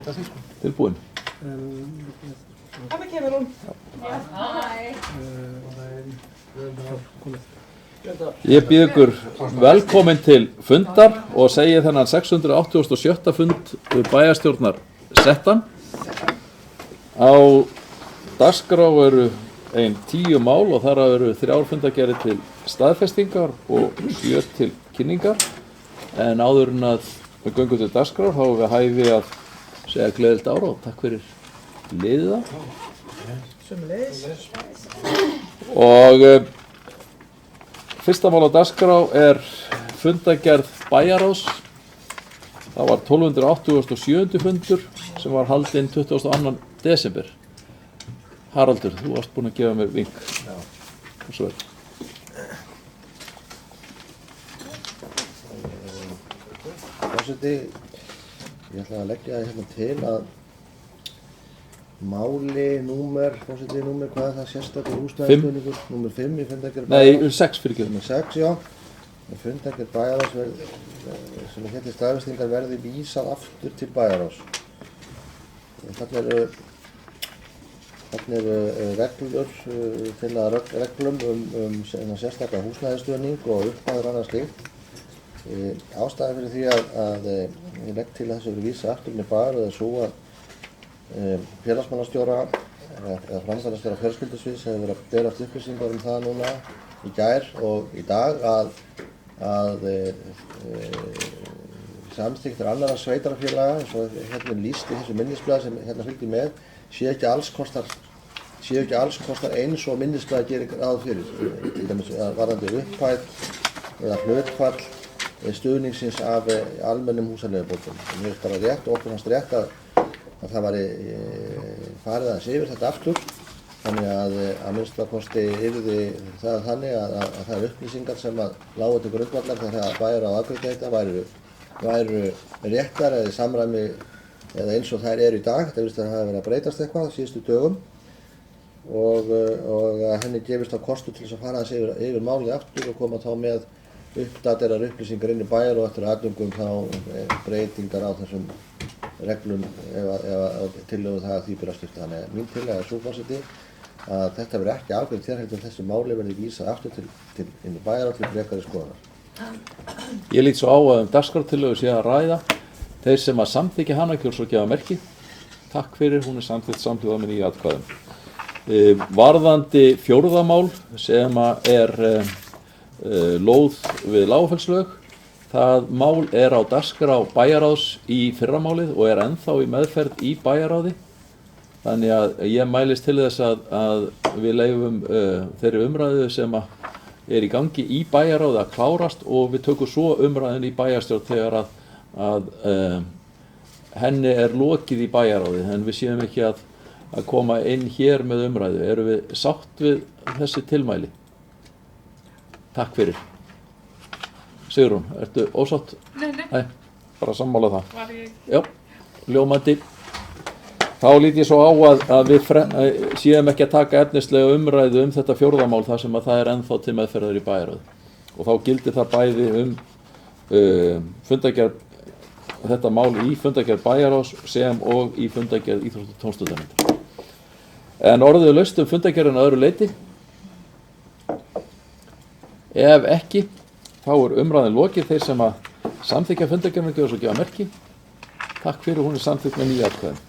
Tilbúin. Þarna kemur hún. Ég býð ykkur velkomin til fundar og segi þennan 687. fund bæjarstjórnar settan. Á dagskrá eru 10 mál og þar eru 3 fundargerðir til staðfestingar og 7 til kynningar. En áður en að við göngum til dagskrár þá við hæfi að segja gleðilegt ár og takk fyrir liðið það. Sömuleiðis. Og fyrsta mál á dagskrá fundargerð bæjarráðs. Það var 1287. fundur sem var haldinn 22. desember. Haraldur, þú varst búinn að gefa mér vink. Já. Og svo Forseti, ég ætla að leggja hérna til að máli númer, hvað er það sérstakur húsnæðisstuðningur? Númer 5 í fundargerð bæjarráðs. Nei, 6 fyrir ekki. 6, já. Fundargerð bæjarráðs sem hérna staðfestingar verði vísað aftur til bæjarráðs. Þarna eru reglur til að reglum sérstakar húsnæðisstuðning og upphæðir annað slíkt. Ástæðan fyrir því að ég legg til að þessu verið vísað aftur með bæjarráð svo að félagsmálastjóra eða framkvæmdastjóra fjölskyldusviðs hefur verið að berast upplýsingar það núna í gær og í dag að samþykktir annarra sveitarfélaga eins og hérna lýst í þessu minnisblaði sem hérna fylgdi með séu ekki alls kostar eins og minnisblaði gerir ráð fyrir, til dæmis varðandi upphæð eða hlutfall stuðningsins af almennum húsaleigubótum. Mér finnst bara rétt og okkur fannst rétt að það væri farið aðeins yfir þetta aftur, þannig að minnstakosti yrði það þannig að það eru upplýsingar sem að lágu til grundvallar þegar bæjarráð afgreiddi þetta væru réttar eða í samræmi eða eins og þær eru í dag. Þetta virðist að það hafi verið að breytast eitthvað á síðustu dögum og að henni gefist á kostu til þess að fara aðeins yfir málið aftur og koma þá með uppdaterar upplýsingar inn í bæjar og eftir aðgöngum þá breytingar á þessum reglum ef tillögu það að því byrja að skipta. Þannig að mín tillaga sú forseti að þetta verði ekki afgreitt hér heldur þessi máli verði vísað aftur til inn í bæjar og til frekari skoðunar. Ég lít svo á að dagskrártillögu sé að ræða. Þeir sem að samþykja hana kjósa og gefa merki. Takk fyrir, hún samþykkt samhljóða með 9 atkvæðum. Varðandi 4. mál sem að lóð við Lágafellslaug. Það mál á dagskrá bæjarráðs í fyrramálið og ennþá í meðferð í bæjarráði. Þannig að ég mælist til þess að við leyfum þeirri umræðu sem að í gangi í bæjarráði að klárast og við tökum svo umræðin í bæjarstjórn þegar að henni lokið í bæjarráði. En við séum ekki að koma inn hér með umræðu. Erum við sátt við þessi tilmæli? Takk fyrir. Sigrún, ertu ósátt? Nei, bara sammála það. Var ég? Já, ljómandi. Þá lít ég svo á að við séum ekki að taka efnislega umræðu þetta 4. mál þar sem að það ennþá til meðferðar í bæjarráði. Og þá gildir það bæði fundargerð, þetta mál í fundargerð bæjarráðs sem og í fundargerð íþrótta- og tómstundanefndar. En orðið laust fundargerðina öðru leyti. Ef ekki, þá umræðin lokið. Þeir sem að samþykja fundargerðina gefa svo gefa merki. Takk fyrir, hún samþykkt með 9 atkvæðum.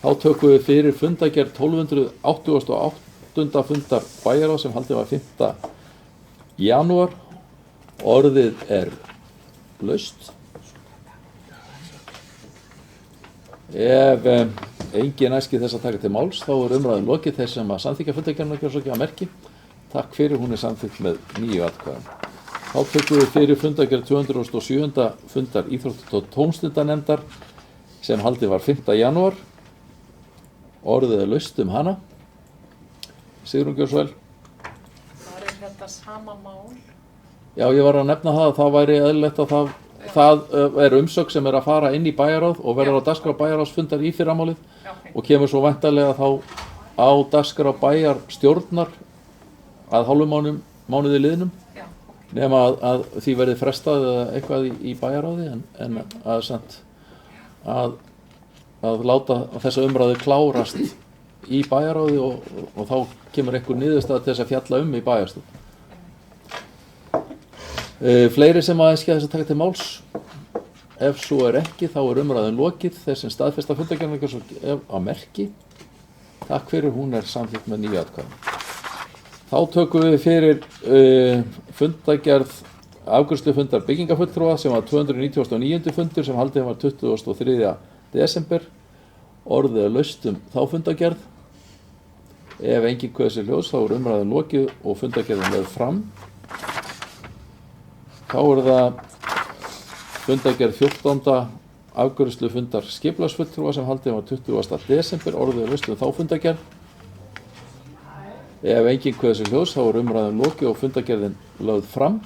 Þá tökum við fyrir fundargerð 1288. fundar bæjarráðs sem haldið var 5. janúar. Orðið laust. Ef engin æski þess að taka til máls, þá umræðin lokið. Þeir sem að samþykja fundargerðina gefa svo gefa merki. Takk fyrir, hún samþykkt með 9 atkvæðum. Þá tökum við fyrir fundargerð 207. fundar íþrótta- og tómstundanefndar sem haldið var 5. janúar. Orðið laust hana. Sigrún, gjörðu svo vel. Var þetta sama mál? Já, ég var að nefna það að það væri eðlilegt að það umsögn sem að fara inn í bæjarráð og verður á dagskrá bæjarráðsfundar í fyrramálið og kemur svo væntanlega þá á dagskrá bæjarstjórnar að hálfum mánuði liðnum. Nema að því verði frestað eða eitthvað í bæjarráði en að að láta þessa umræðu klárast í bæjarráði og þá kemur einhver niðurstaða til þess að fjalla í bæjarstjórn. Fleiri sem að einskja þess að taka til máls? Ef svo ekki, þá umræðin lokið. Þeir sem staðfesta fundargerðarkjörsókn á merki. Takk fyrir, hún samþykkt með 9 atkvæðum. Þá tökum við fyrir fundargerð afgreiðslufundar byggingafulltrúa sem var 299. fundur sem haldinn var 23. desember. Orðið laust þá fundargerð. Ef enginn kveður sér ljós, þá umræðin lokið og fundargerðin lögð fram. Þá það fundargerð 14. afgreiðslufundar skipulagsfulltrúa sem haldinn var 20. desember. Orðið laust þá fundargerð. Ef enginn kveður sér ljós, þá umræðin lokið og fundargerðin lögð fram.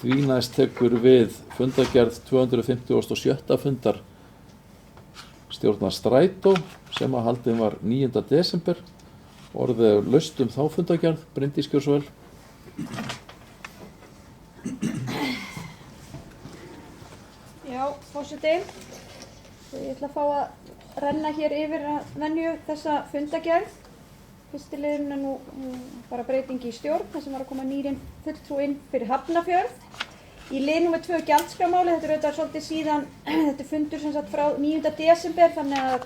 Því næst tekur við fundargerð 257. fundar stjórnar Strætó sem að haldinn var 9. desember. Orðið laust þá fundargerð. Bryndís gjörðu svo vel. Já, forseti. Ég ætla að fá að renna hér yfir að venju þessa fundargerð. Fyrsti liðurinn nú bara breyting í stjórn, þar sem var að koma nýr fulltrúi inn fyrir Hafnarfjörð. Í lið nr. 2 gjaldskrámáli, þetta auðvitað svolítið síðan, þetta fundur sem sagt frá 9. desember, þannig að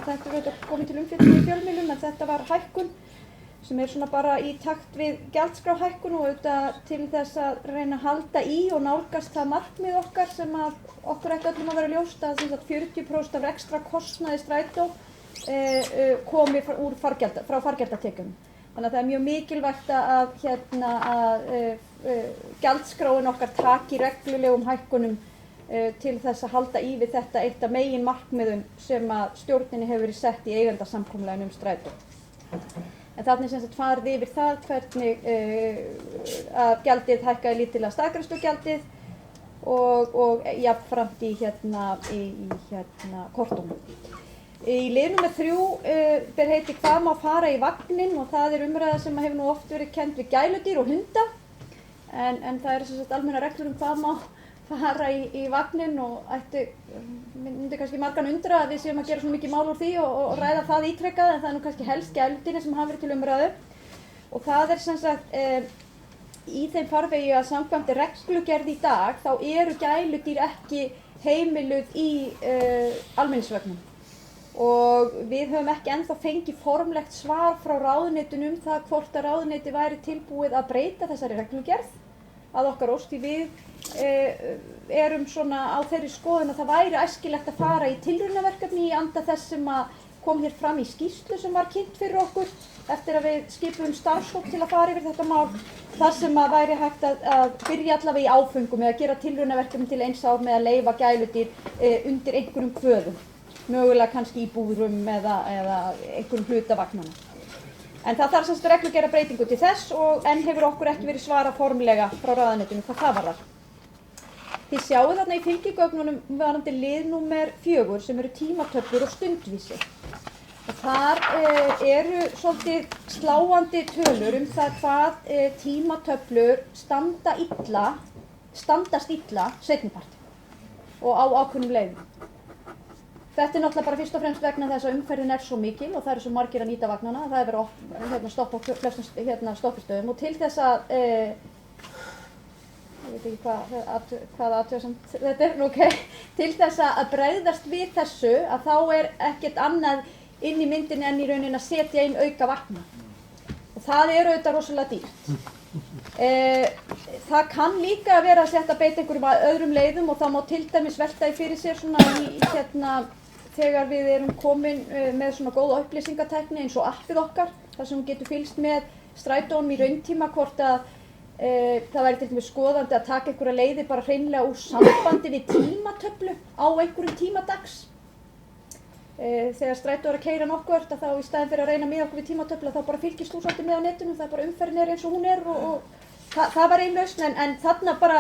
þetta auðvitað komið til umfjöllun í fjölmiðlum, en þetta var hækkun sem svona bara í takt við gjaldskráhækkun og auðvitað til þess að reyna að halda í og nálgast það markmið okkar sem að okkur ætti öllum að vera ljóst að 40% af ekstra kostnaði Strætó komi frá fargjaldatekjum. Þannig að það mjög mikilvægt að gjaldskráin okkar taki reglulegum hækkunum til þess að halda í við þetta eitt af megin markmiðum sem að stjórninni hefur verið sett í eigendasamkomulaginu Strætó. En þarna sem sagt farið yfir það hvernig að gjaldið hækkaði lítillega staðgreiðslugjaldið og jafnframt í kortunum. Í lið nr. 3 ber heiti hvað má fara í vagninn og það umræða sem hefur nú oft verið kennd við gæludýr og hunda en það sem sagt almennar reglur hvað má fara í vagninn og myndi kannski margan undra að við séum að gera svona mikið mál úr því og ræða það ítrekkað en það nú kannski helst gæludýrin sem hafa verið til umræðu og það sem sagt í þeim farvegi að samkvæmt reglugerð í dag þá eru gæludýr ekki heimiluð í almenningsvögnum. Og við höfum ekki ennþá fengið formlegt svar frá ráðuneytinu það hvort að ráðuneyti væri tilbúið að breyta þessari reglugerð að okkar ósk því við erum svona á þeirri skoðun að það væri æskilegt að fara í tilraunaverkefni í anda þess sem að kom hér fram í skýrslu sem var kynnt fyrir okkur eftir að við skipuðum starfshóp til að fara yfir þetta mál þar sem að væri hægt að byrja allavega í áföngum eða gera tilraunaverkefni til eins ár með að leyfa gæludýr undir einhverjum kvöðum. Mögulega kannski í búrum eða einhverjum hluta vagnanna. En það þarf semst reglugerða breytingu til þess en hefur okkur ekki verið svara formlega frá ráðuneytinu hvað það varðar. Þið sjáu þarna í fylgigögnunum varðandi lið nr. 4 sem eru tímatöflur og stundvísi. Og þar eru svolítið sláandi tölur það hvað tímatöflur standast illa seinnipart og á ákveðnum leiðum. Þetta náttúrulega bara fyrst og fremst vegna þess að umferðin svo mikil og það eru svo margir að nýta vagnana það verið stopp á flestum stoppistöðum og til þess að ég veit ekki hvað athugasemd þetta til þess að bregðast við þessu að þá ekkert annað inn í myndinni en í rauninni að setja inn auka vagna og það auðvitað rosalega dýrt. Það kann líka vera að setja beita einhverjum öðrum leiðum og það má til dæmis velta í fyrir sér svona þegar við erum komin með svona góða upplýsingatækni eins og appið okkar þar sem hún getur fylgst með strætónum í rauntíma hvort að það væri til dæmis skoðandi að taka einhverja leiði bara hreinlega úr sambandi við tímatöflu á einhverjum tíma dags. Þegar strætó að keyra nokkurt að þá í staðin fyrir að reyna með okkur við tímatöfla þá bara fylgist þú svolítið með á netinu, það bara umferðin eins og hún og það var ein lausn en þarna bara,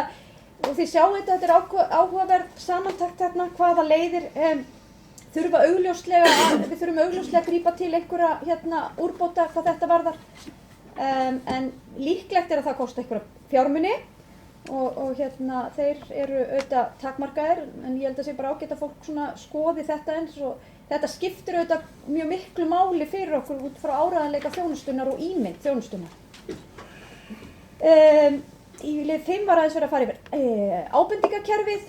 og þið sjáu þetta áhugaverð samantakt þarna hvaða leiðir við þurfum augljóslega að grípa til einhverja úrbóta hvað þetta varðar en líklegt að það kosti einhverja fjármuni og þeir eru auðvitað takmarkaðir, en ég held að sé bara ágætt að fólk svona skoði þetta eins og þetta skiptir auðvitað mjög miklu máli fyrir okkur út frá áreiðanleika þjónustunnar og ímynd þjónustunnar. Í lið 5 var aðeins verið að fara yfir ábendingakerfið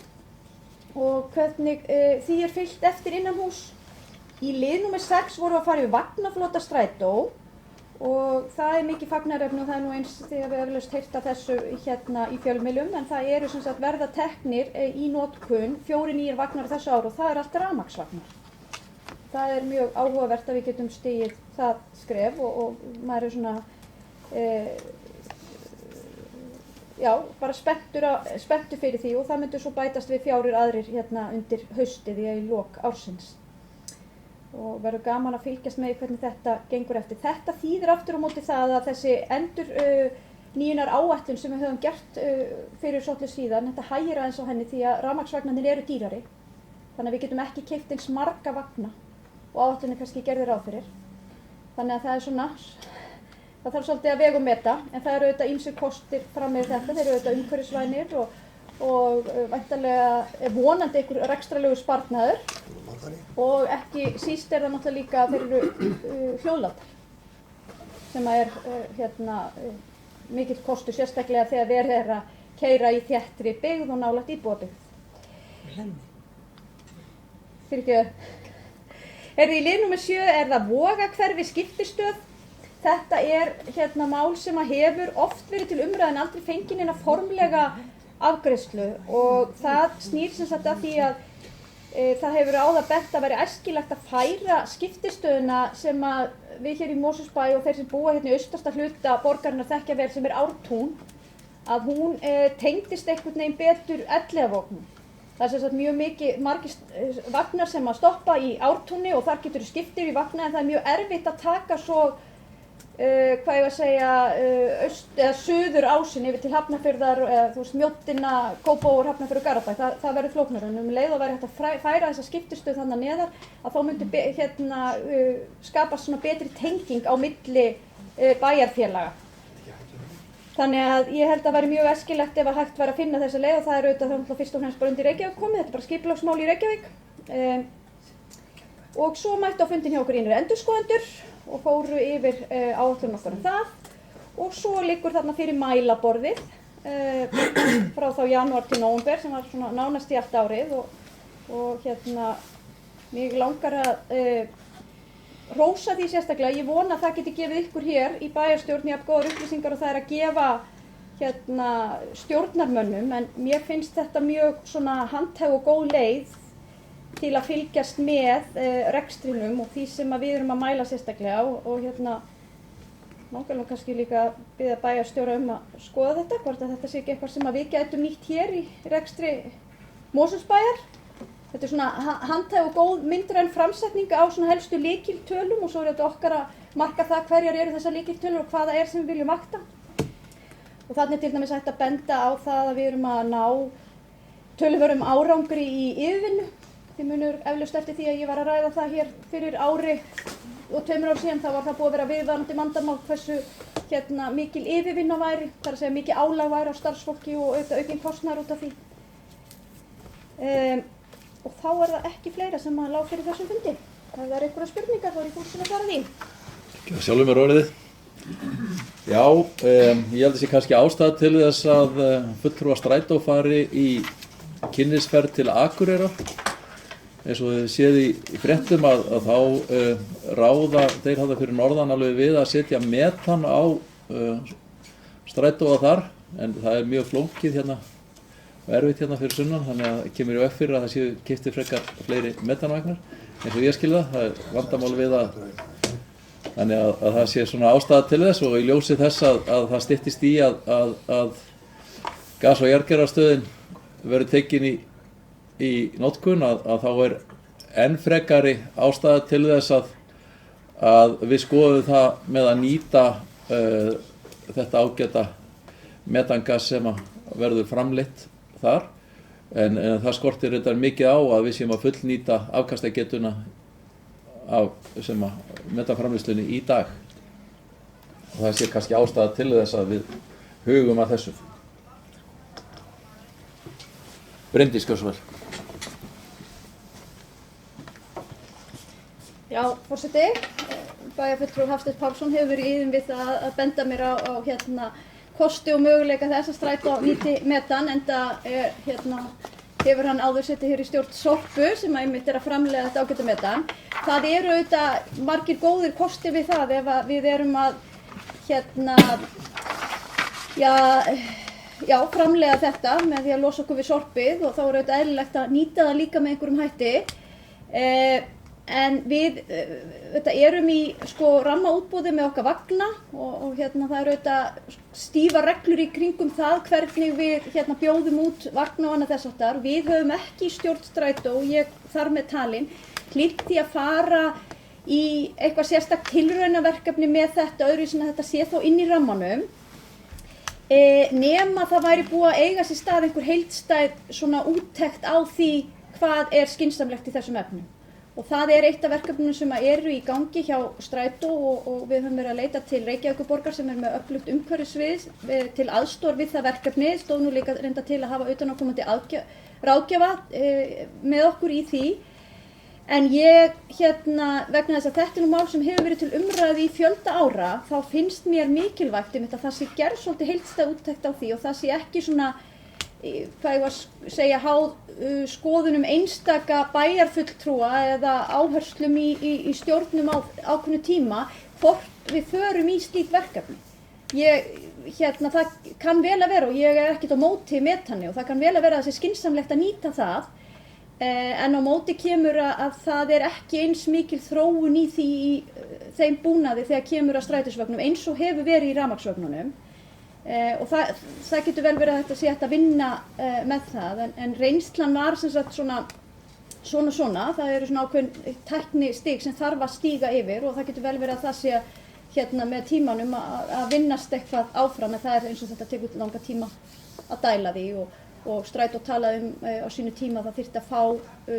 og hvernig því fylgt eftir innanhús. Í lið númer 6 vorum við að fara yfir vagnaflota strætó og það mikið fagnaðarefni og það nú eins þegar við eflaust heyrt af þessu í fjölmiðlum, en það eru sem sagt verða teknir í notkun 4 nýjir vagnar þessu ár og það allt rafmagnsvagnar. Það mjög áhugavert að við getum stigið það skref og maður svona bara spenntur fyrir því og það myndi svo bætast við 4 aðrir undir haustið í lok ársins. Og verður gaman að fylgjast með hvernig þetta gengur eftir. Þetta þýðir aftur á móti það að þessi nýjunar áætlun sem við höfum gert fyrir svolítið síðan, þetta hægir aðeins á henni því að rafmagnsvagnarnir eru dýrari. Þannig að við getum ekki keypt eins marga vagna og áætlunir kannski gerðir ráð fyrir. Þannig að það svona, það þarf svolítið að vega og meta, en það eru auðvitað ýmsir kostir fram með þetta, þeir eru auðvitað umhverfisvænir og væntanlega vonandi einhver rekstrarlegur sparnaður og ekki síst það náttúrulega líka að þeir eru hljóðlátar sem mikill kostur sérstaklega þegar verið að keyra í þéttri byggð og nálægt íbúabyggð. Í lið númer 7 það Vogahverfi skiptistöð. Þetta mál sem hefur oft verið til umræðu en aldrei fengið neina formlega afgreiðslu og það snýr sem sagt að því að það hefur á það bent að vera æskilegt að færa skiptistöðuna sem að við hér í Mosfellsbæ og þeir sem búa í austasta hluta borgarinnar þekkja vel sem Ártún, að hún tengdist einhvern veginn betur Elliðavognum. Það sem sagt mjög margir vagnar sem að stoppa í Ártúni og þar getur skiptir í vagna en það mjög erfitt að taka svo suður ásinn yfir til Hafnarfjarðar Mjóddina, Kópavogur, Hafnarfjörð og Garðabæ. Það verður flóknara en leið og væri hægt að færa þessa skiptistöð þannig neðar að þá myndi skapast svona betri tenging á milli bæjarfélaga. Þannig að ég held að væri mjög æskilegt ef að hægt væri að finna þessa leið og það auðvitað fyrst og fremst bara undir Reykjavík komið, þetta bara skipulagsmál í Reykjavík. Og svo mættu á fundin hjá okkur innri endurskoðendur og fóru yfir áætlun okkar það og svo liggur þarna fyrir mælaborðið frá þá janúar til nóvember sem var svona nánast í allt árið og mig langar að hrósa því sérstaklega. Ég vona að það geti gefið ykkur hér í bæjarstjórn jafn góðar upplýsingar og það að gefa stjórnarmönnum, en mér finnst þetta mjög svona handhæg og góð leið til að fylgjast með rekstrinum og því sem við erum að mæla sérstaklega og langar kannski líka að biðja bæjarstjóra að skoða þetta, hvort að þetta sé ekki eitthvað sem við gætum nýtt hér í rekstri Mosfellsbæjar. Þetta svona handhæg og góð myndræn framsetning á svona helstu lykiltölum og svo þetta okkar að marka það hverjar eru þessar lykiltölur og hvað það sem við viljum vakta. Og þannig til dæmis hægt að benda á það að við erum að ná töluverðum árangri í yfirvinnu. Þið munur eflaust eftir því að ég var að ræða það hér fyrir ári og 2 ár síðan, þá var það búið að vera viðvarandi vandamál hversu mikil yfirvinna væri, þar að segja mikið álag væri á starfsfólki og aukinn kostnaður út af því. Og þá það ekki fleira sem að lá fyrir þessum fundi. Ef það einhverja spurningar þá ég fólk að svara því. Sjálfur mér orðið. Já, ég held að sé kannski ástæða til þess að fulltrúar Strætó fari í kynnisferð til Akureyrar. Eins og þið séð í fréttum að þá ráða þeir hafa fyrir norðan alveg við að setja metan á Strætóa þar, en það mjög flókið og erfitt fyrir sunnan, þannig að það kemur í veg fyrir að það séu keyptir frekar fleiri metanvagnar, eins og ég skil það er vandamál við þannig að það sé svona ástæða til þess og í ljósi þess að það styttist í að gas- og jarðgerðarstöðin verður tekin í notkun að þá enn frekari ástæða til þess að við skoðum það með að nýta þetta ágæta metangas sem verður framleitt þar, en það skortir þetta mikið á að við séum að fullnýta afkastagetuna sem metanframleiðslunni í dag. Og það sé kannski ástæða til þess að við hugum að þessu. Bryndís, gjörðu svo vel. Já, forseti, bæjarfulltrúi Hafsteinn Pálsson hefur verið iðinn við það að benda mér á kosti og möguleika þess að Strætó nýti metan, enda hefur hann áður setið hér í stjórn Sorpu sem einmitt að framleiða þetta ágæta metan. Það eru auðvitað margir góðir kosti við það ef að við erum að framleiða þetta með því að losa okkur við sorpið, og þá er auðvitað eðlilegt að nýta það líka með einhverjum hætti. En við erum í rammaútboði með okkar vagna og það eru auðvitað stífar reglur í kringum það hvernig við bjóðum út vagna og annað þess háttar. Við höfum ekki í stjórn Strætó, ég þar með talin, hlýtt því að fara í eitthvað sérstakt tilraunaverkefni með þetta öðruvísi en að þetta sé þó inn í rammanum. Nema það væri búið að eiga sér stað einhver heildstæð svona úttekt á því hvað er skynsamlegt í þessum efnum. Og það er eitt af verkefnunum sem eru í gangi hjá Strætó og við höfum verið að leita til Reykjavíkurborgar sem með öflugt umhverfissvið til aðstoðar við það verkefni. Stóð nú líka reynda til að hafa utanaðkomandi ráðgjafa með okkur í því. En ég vegna þess að þetta er nú mál sem hefur verið til umræðu í fjölda ára, þá finnst mér mikilvægt að það sé gerð svolítið heildstæð úttekt á því og það sé ekki svona, hvað ég var að segja, háð skoðunum einstaka bæjarfulltrúa eða áherslum í stjórnum á ákveðnu tíma hvort við förum í slík verkefni. Það kann vel að vera, og ég er ekkert á móti metani, og það kann vel að vera að það sé skynsamlegt að nýta það, en á móti kemur að það er ekki eins mikil þróun í þeim búnaði þegar kemur að strætisvögnum eins og hefur verið í rafmagnsvögnunum. Og það getur vel verið að þetta sé hægt að vinna með það, en reynslan var sem sagt svona, það eru svona ákveðin tæknistig sem þarf að stíga yfir og það getur vel verið að það sé með tímanum að vinnast eitthvað áfram, en það er eins og þetta tekur langa tíma að dæla því og Strætó talaði á sínu tíma að það þyrfti að fá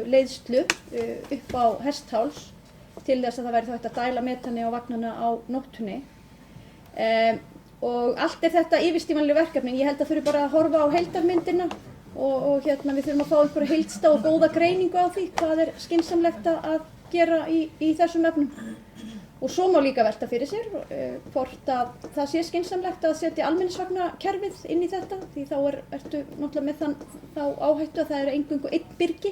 leiðslu upp á hestháls til þess að það væri þá hægt að dæla metani á vagnana á nóttunni. Og allt er þetta yfirstímanlegu verkefni. Ég held að þurfi bara að horfa á heildarmyndina og við þurfum að fá einhverja heildstæða og góða greiningu á því hvað er skynsamlegt að gera í þessum efnum. Og svo má líka velta fyrir sér hvort að það sé skynsamlegt að setja almenningsvagnakerfið inn í þetta, því þá ertu náttúrulega með þá áhættu að það er eingöngu einn byrgi.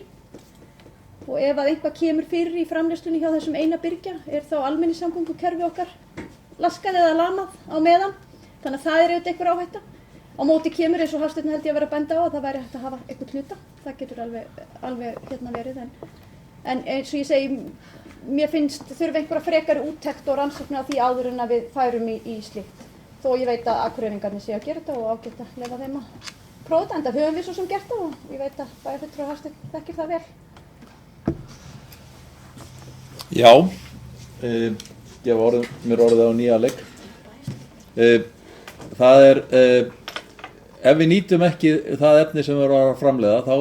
Og ef að eitthvað kemur fyrir í framleiðslunni hjá þessum eina byrgja, er þá almenningssamgöngukerfi okkar laskað eða lamað á meðan. Þannig að það er auðvitað einhver áhætta. Á móti kemur eins og Hafsteinn held ég að vera að benda á að það væri hægt að hafa einhvern hluta. Það getur alveg verið. En eins og ég segi, mér finnst þurfi einhverja frekari úttekt og rannsóknir á því áður en að við færum í slíkt. Þó ég veit að Akureyringarnir séu að gera þetta og ágætt að leyfa þeim að prófa þetta. Enda höfum við svo sem gert það og ég veit að bæjarfulltrúi Hafsteinn þekkir það vel. Já, gefa mér orðið á nýja leik. Það er, ef við nýtum ekki það efni sem við erum að framleiða, þá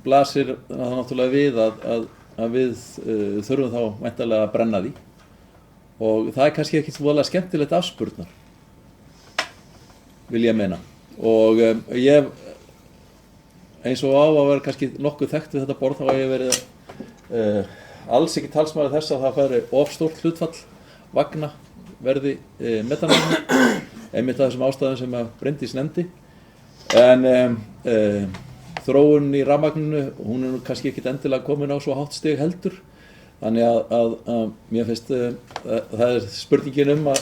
blasir það náttúrulega við að við þurfum þá væntanlega að brenna því. Og það er kannski ekki voðalega skemmtilegt afspurnar, vil ég meina. Og ég, eins og á að vera kannski nokkuð þekkt við þetta borð, þá hef ég verið alls ekki talsmaður þess að það færi of stórt hlutfall vagna verði metanvagna, einmitt af þessum ástæðum sem að Bryndís nefndi. En þróun í rafmagninu, hún er nú kannski ekkit endilega komin á svo hátt stig heldur. Þannig að mér finnst það er spurningin að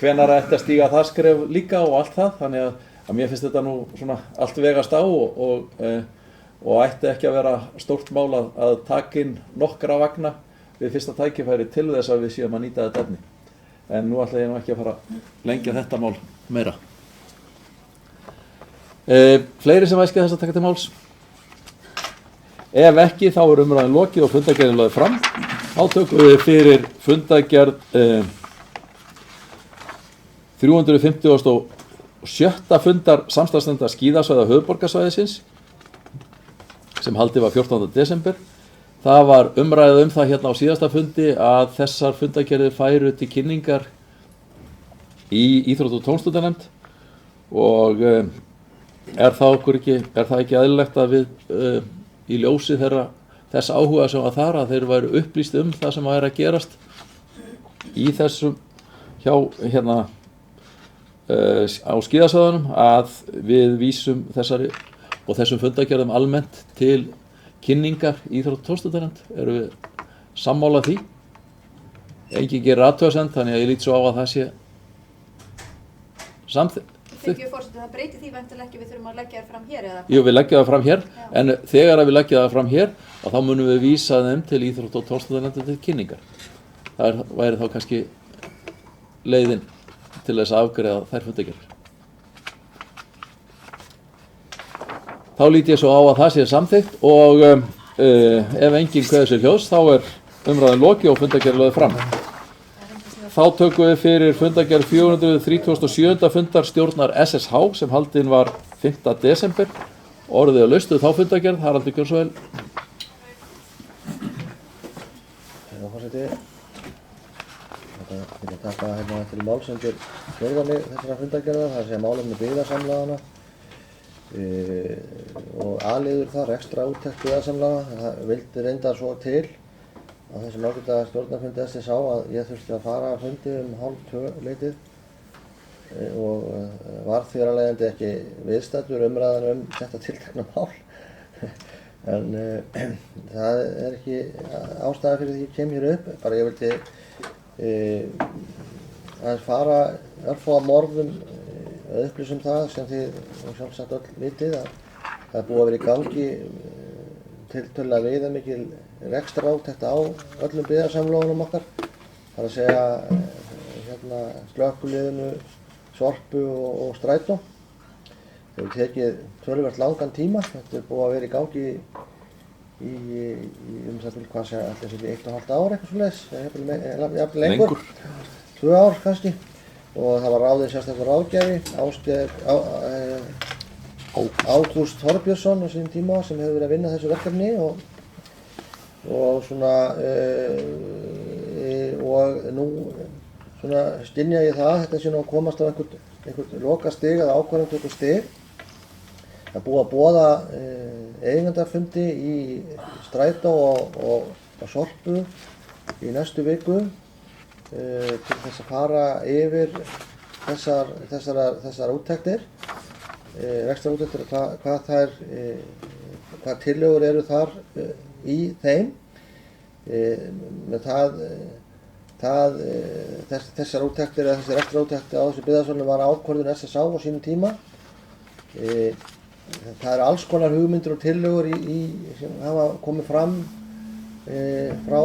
hvenær ætti að stíga það skref líka og allt það. Þannig að mér finnst þetta nú svona allt vegast á og ætti ekki að vera stórt mál að taka inn nokkra vagna við fyrsta tækifæri til þess að við séum að nýta þetta efni. En nú ætla ég nú ekki að fara að lengja þetta mál meira. Fleiri sem æskja þess að taka til máls? Ef ekki, þá er umræðin lokið og fundargerðin lögð fram. Þá tökum við fyrir fundargerð 357. fundar samstarfsnefndar skíðasvæða höfuðborgarsvæðisins sem haldið var 14. desember. Það var umræða það hérna á síðasta fundi að þessar fundargerðir færu til kynningar í íþrótta- og tómstundanefnd og er það ekki eðlilegt að við í ljósi þess áhuga sem var þar að þeir væru upplýst það sem væri að gerast í þessum hjá á skíðasvæðunum, að við vísum þessum fundagerðum almennt til kynningar íþrótta- og tómstundanefnd? Erum við sammála því? Enginn gerir athugasemd, þannig að ég lít svo á að það sé samþykkt. Forseti, það breyti því væntanlega ekki, við þurfum að leggja það fram hér eða? Jú, við leggjum það fram hér, Já. en þegar við leggjum það fram hér, þá munum við vísa þeim til íþrótta- og tómstundanefndar til kynningar. Það væri þá kannski leiðin til þess að afgreiða þær fundagerðir. Þá lít ég svo á að það sé samþykkt og ef enginn kveður sér hljóðs, þá er umræðan lokið og fundagerð lögð fram. Þá tökum við fyrir fundagerð 437. fundar stjórnar SSH sem haldin var 5. desember. Orðið að laustu þá fundagerð, Haraldur gjörðu svo vel. Forseti, þetta vil taka til máls undir fjórðunni þessara fundagerðar, það sé málefni byggðasamlaganna og A-liður þar, ekstra úttekt byggðasamlaga. Það vildi reynda svo til á þessum ágæta stjórnarfundi SSH að ég þurfti að fara að fundi 1:30 leytið og var þér að leiðandi ekki viðstaddur umræðan þetta tiltekna mál. En það er ekki ástæða fyrir því að ég kem hér upp, bara ég vildi aðeins fara örfáum orðum að upplýsa það sem þið sjálfsagt öll vitið að það er búið að vera í gangi tiltölulega viðamikil rekstrarátekt á öllum byggðasamlögunum okkar. Það er að segja slökkviliðinu, Sorpu og Strætó. Það hefur tekið töluvert langan tíma. Þetta er búið að vera í gangi í það bil hvað segja allir sem í 1,5 ár eitthvað svoleiðis, jafnvel lengur. 2 ár kannski. Og það var ráðinn sérstakur ráðgjafi, Ágúst Þorbjörnsson á sínum tíma sem hefur verið að vinna þessu verkefni og nú skynja ég það, þetta sé nú að komast á einhvern lokastig eða ákvarðantökustig. Það er búið að boða eigendafundi í Strætó og Sorpu í næstu viku til þess að fara yfir þessar úttektir. Rekstrarúttektir og hvað tillögur eru þar í þeim. Þessar úttektir eða þessi rekstrarúttektir á þessu byggðasölum var ákvörðun SSH á sínum tíma. Það eru alls konar hugmyndir og tillögur sem hafa komið fram frá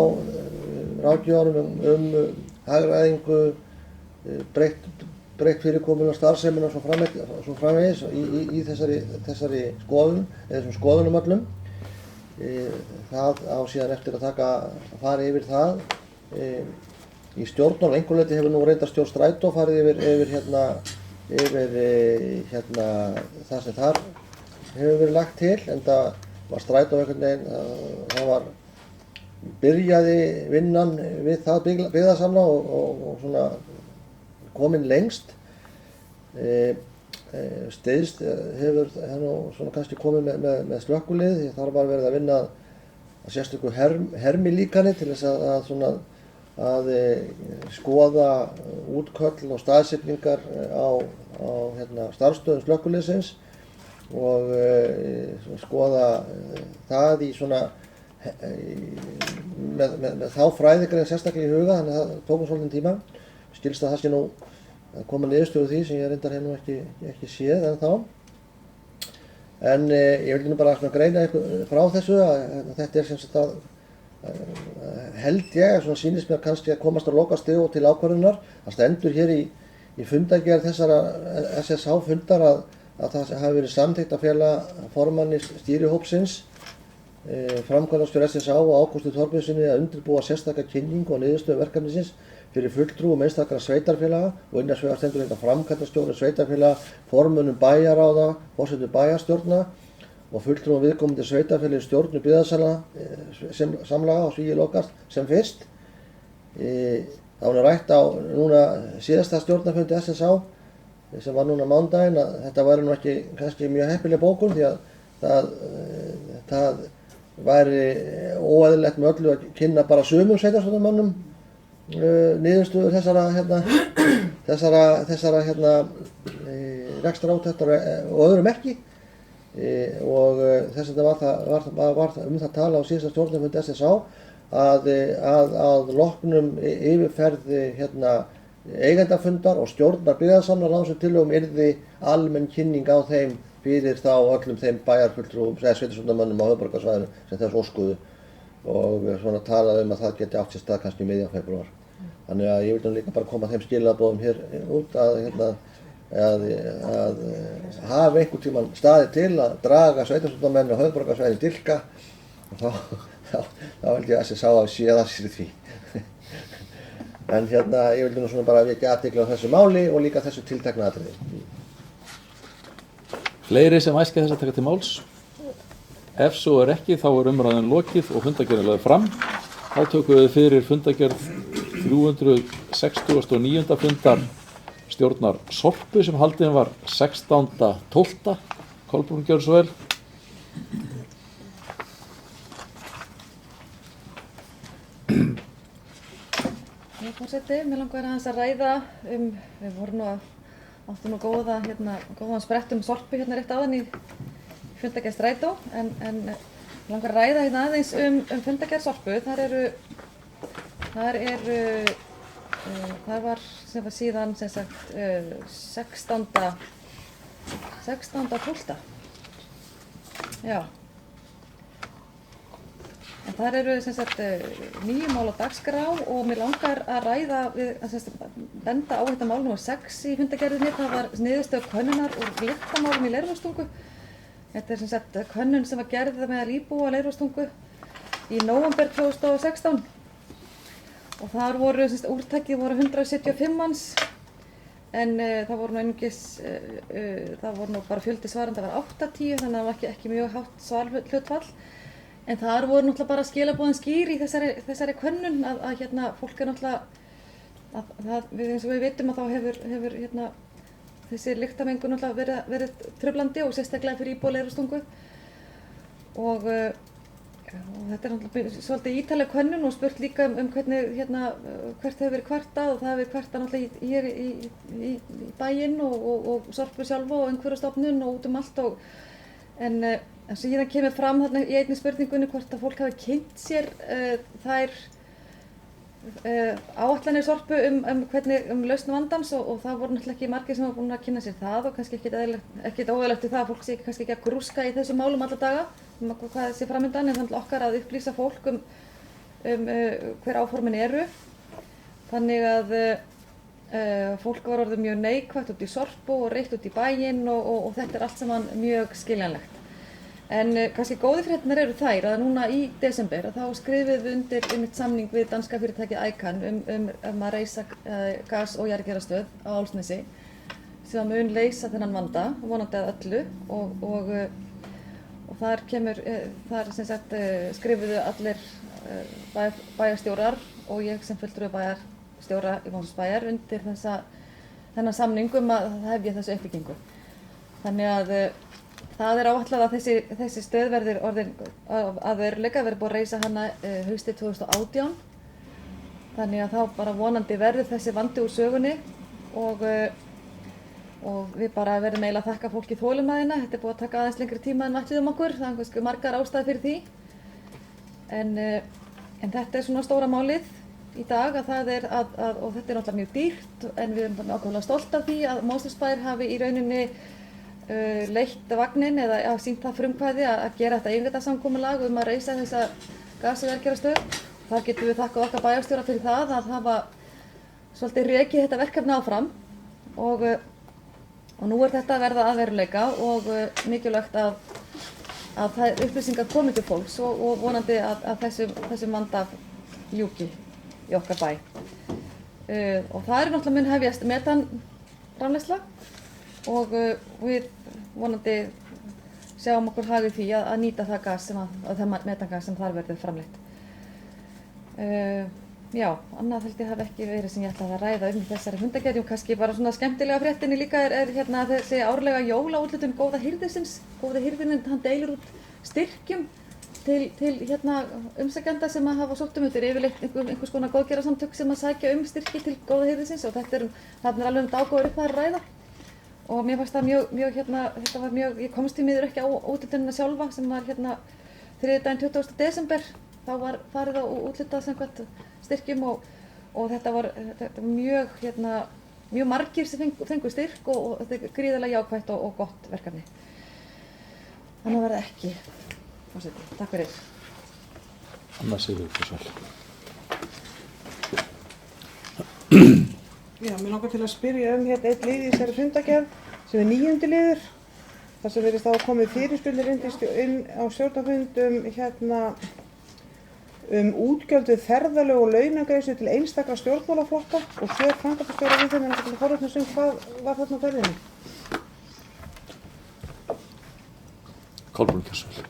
ráðgjöfunum hagræðingu, breytt fyrirkomulag starfseminni og svo framvegis í þessari skoðun, eða þessum skoðunum öllum. Það á síðan eftir að fara yfir það. Í stjórn og einhver leyti hefur nú reyndar stjórn Strætó farið yfir það sem þar hefur verið lagt til, en það var Strætó einhvern veginn, það byrjaði vinnan við það byggðasamla og svona komin lengst. Steyðst hefur svona kannski komið með slökkvilið, því þar var verið að vinna að sérstöku hermilíkani til þess að skoða útköll og staðsetningar á starfsstöðum slökkviliðsins og skoða það í svona með þá fræðigrein sérstaklega í huga, þannig að það tókum svolítinn tíma. Skilst að það sé nú að koma niðurstöðu því sem ég reyndar hef nú ekki séð ennþá. En ég vildi nú bara greina frá þessu að þetta er sem sagt að held ég, svona sýnist mér kannski að komast á lokastig og til ákvörðunar. Það stendur hér í fundargerð þessara SSH fundar að það hafi verið samþykkt að fela formanni stýrihópsins, framkvæmdastjóra SSH og Ágústi Þorbjörnssyni að undirbúa sérstaka kynningu og niðurstöðu verkefnisins fyrir fulltrúum einstakra sveitarfélaga og innan sveitar stendur þetta framkvæmdastjóri sveitarfélaga, formönnum bæjaráða, forsetum bæjarstjórna og fulltrúum viðkomandi sveitarfélagi stjórnu byggðasamlaga á Svíi lokast sem fyrst. Það var rætt á núna síðasta stjórnarfundi SSH sem var núna mánudaginn að þetta væri nú ekki kannski mjög heppileg bókun því að það væri óeðlilegt með öllu að kynna bara sumum sveitarstjórnarmönnum niðurstöður þessara rekstrarúttektar og öðrum ekki og þess vegna var það tala á síðasta stjórnarfundi SSA að loknum yfirferð eigendafundar og stjórnar byggðasamnar á þessum tillögum yrði almenn kynning á þeim fyrir þá öllum þeim bæjarfulltrúum eða sveitarstjórnarmönnum á höfuðborgarsvæðinu sem þess óskuðu og svona talað að það geti átt sér stað kannski í miðjan febrúar. Þannig að ég vil nú líka bara koma þeim skilaboðum hér út að hafa einhvern tímann staði til að draga sveitarstjórnarmenn á höfuðborgarsvæðinu dilka og þá held ég að SSA að séð af sér því. En ég vildi nú svona bara vekja athygli á þessu máli og líka þessu tiltekna atriði. Fleiri sem æskja þess að taka til máls? Ef svo er ekki, þá er umræðan lokið og fundargerðin lögð fram. Þá tökum við fyrir fundargerð 369. fundar stjórnar Sorpu sem haldin var 16.12. Kolbrún, gjörðu svo vel. Forseti, mér langar aðeins að ræða við vorum áttum nú góðan sprett Sorpu rétt áðan í fundargerð Strætó en mér langar að ræða aðeins fundargerð Sorpu. Það var síðan 16.12. Já. En þar eru 9 mál á dagskrá og mér langar að ræða benda á þetta mál nr. 6 í fundargerðinni. Það var niðurstöður könnunar úr lyktamálum í Leirvogstungu. Þetta er könnun sem var gerð meðal íbúa Leirvogstungu í nóvember 2016 og þar voru úrtakið voru 175 manns en það voru nú einungis það voru nú bara fjöldi svarenda var 80 þannig að það var ekki mjög hátt svarhlutfall. En þar voru náttúrulega bara skilaboðin skýr í þessari könnun að fólk er náttúrulega eins og við vitum að þá hefur þessi lyktarmengun náttúrulega verið truflandi og sérstaklega fyrir íbúa Leirvogstungu og þetta er náttúrulega svolítið ítarleg könnun og spurt líka hvernig hvert hefur verið kvartað og það hefur kvartað náttúrulega hér í bæinn og Sorpu sjálfa og Umhverfisstofnun og út allt en síðan kemur fram þarna í einni spurningunni hvort að fólk hafi kynnt sér þær áætlanir Sorpu hvernig lausn vandans og það voru náttúrulega ekki margir sem hafa búin að kynna sér það og kannski ekkert óeðlilegt við það að fólk sé kannski ekki að grúska í þessum málum alla daga hvað sé framöndan en þannig okkar að upplýsa fólk hver áformin eru. Þannig að fólk var orðið mjög neikvætt út í Sorpu og reitt út í bæinn og þetta er allt saman mjög skiljanlegt. En kannski góðu fréttirnar eru þær að núna í desember þá skrifuðum við undir einmitt samning við danska fyrirtækið ICAN að reisa gas- og jarðgerastöð á Álfsnesi sem mun leysa þennan vanda, vonandi að öllu og þar skrifuðu allir bæjarstjórar og ég sem fulltrúi bæjarstjóra í Mosfellsbæjar undir þennan samning að hefja þessu uppbyggingu. Þannig að það er áætlað að þessi stöð verður orðin að veruleika, verður búið að reisa hana haustið 2018. Þannig að þá bara vonandi verður þessi vandi úr sögunni og við bara verðum eiginlega að þakka fólki þolinmæðina. Þetta er búið að taka aðeins lengri tíma en við ætluðum okkur, það er kannski margar ástæður fyrir því. En þetta er svona stóra málið í dag og þetta er náttúrulega mjög dýrt en við erum ákaflega stolt af því að Mosfellsbær hafi í rauninni leitt vagninn eða sýnt það frumkvæði að gera þetta eigendasamkomulag að reisa þessa gas- og jarðgerastöð. Þar getum við þakkað okkar bæjarstjóra fyrir það að hafa svolítið rekið þetta verkefni áfram og nú er þetta að verða að veruleika og mikilvægt að það upplýsingar komi til fólks og vonandi að þessum vanda ljúki í okkar bæ. Og það er náttúrulega mun hefjast metanframleiðsla og við vonandi sjáum okkur hag í því að nýta það gas það metangas sem þar verður framleitt. Já, annað held ég hafi ekki verið sem ég ætlaði að ræða í þessari fundargerð. Kannski bara svona skemmtilega fréttinni líka er hérna þessi árlega jólaúthlutun Góða hirðisins. Góði hirðirinn, hann deilir út styrkjum til hérna umsækjenda sem að hafa sótt þetta er yfirleitt einhvers konar góðgerðarsamtök sem að sækja styrki til Góða hirðisins og þarna er alveg dágóður upp að ræða. Og mér fannst það mjög þetta var mjög, ég komst í miður ekki á úthlutunina sjálfa sem var hérna þriðjudaginn 20. desember. Þá var farið á úthlutað samkvæmt styrkjum og þetta var mjög, mjög margir sem fengu styrk og þetta er gríðarlega jákvætt og gott verkefni. Þannig var það ekki. Forseti, takk fyrir. Anna Sigurðardóttir. Já, mér langar til að spyrja hérna eitt lið í þessari fundargerð sem er 9. liður. Það sem verðist þá komið fyrirspurnir inn á stjórnarfundum útgjöld við ferðalög og launagreiðslur til einstakra stjórnmálaflokka og svör framkvæmdastjóra við þeim en það til forvitnast hvað var þarna á ferðinni? Kolbrún Kjörsvel.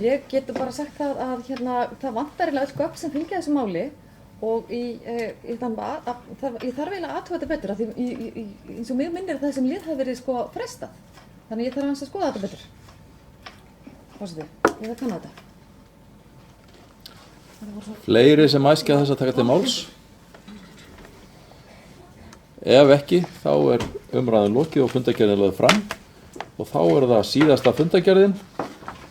Ég get bara sagt það að það vantar eiginlega öll gögn sem fylgja þessu máli og ég þarf eiginlega að athuga þetta betur af því eins og mig minnir að þessi lið hafi verið frestað. Þannig ég þarf aðeins að skoða þetta betur. Forseti, ég þarf að kanna þetta. Fleiri sem æskja þess að taka til máls? Ef ekki, þá er umræðan lokið og fundargerðin lögð fram og þá er það síðasta fundargerðin.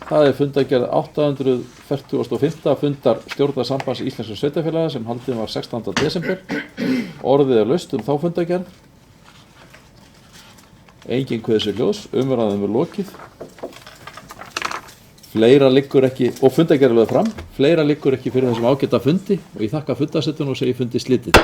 Það er fundargerð 845. fundar stjórnarsambands Íslenskra sveitarfélaga sem haldin var 16. desember. Orðið er laust þá fundargerð. Engin kveður sér ljós, umræðan er lokið. Fleira liggur ekki, og fundargerð er lögð fram, fleira liggur ekki fyrir þessum ágæta fundi og ég þakka fundarsettun og segi fundi slitið.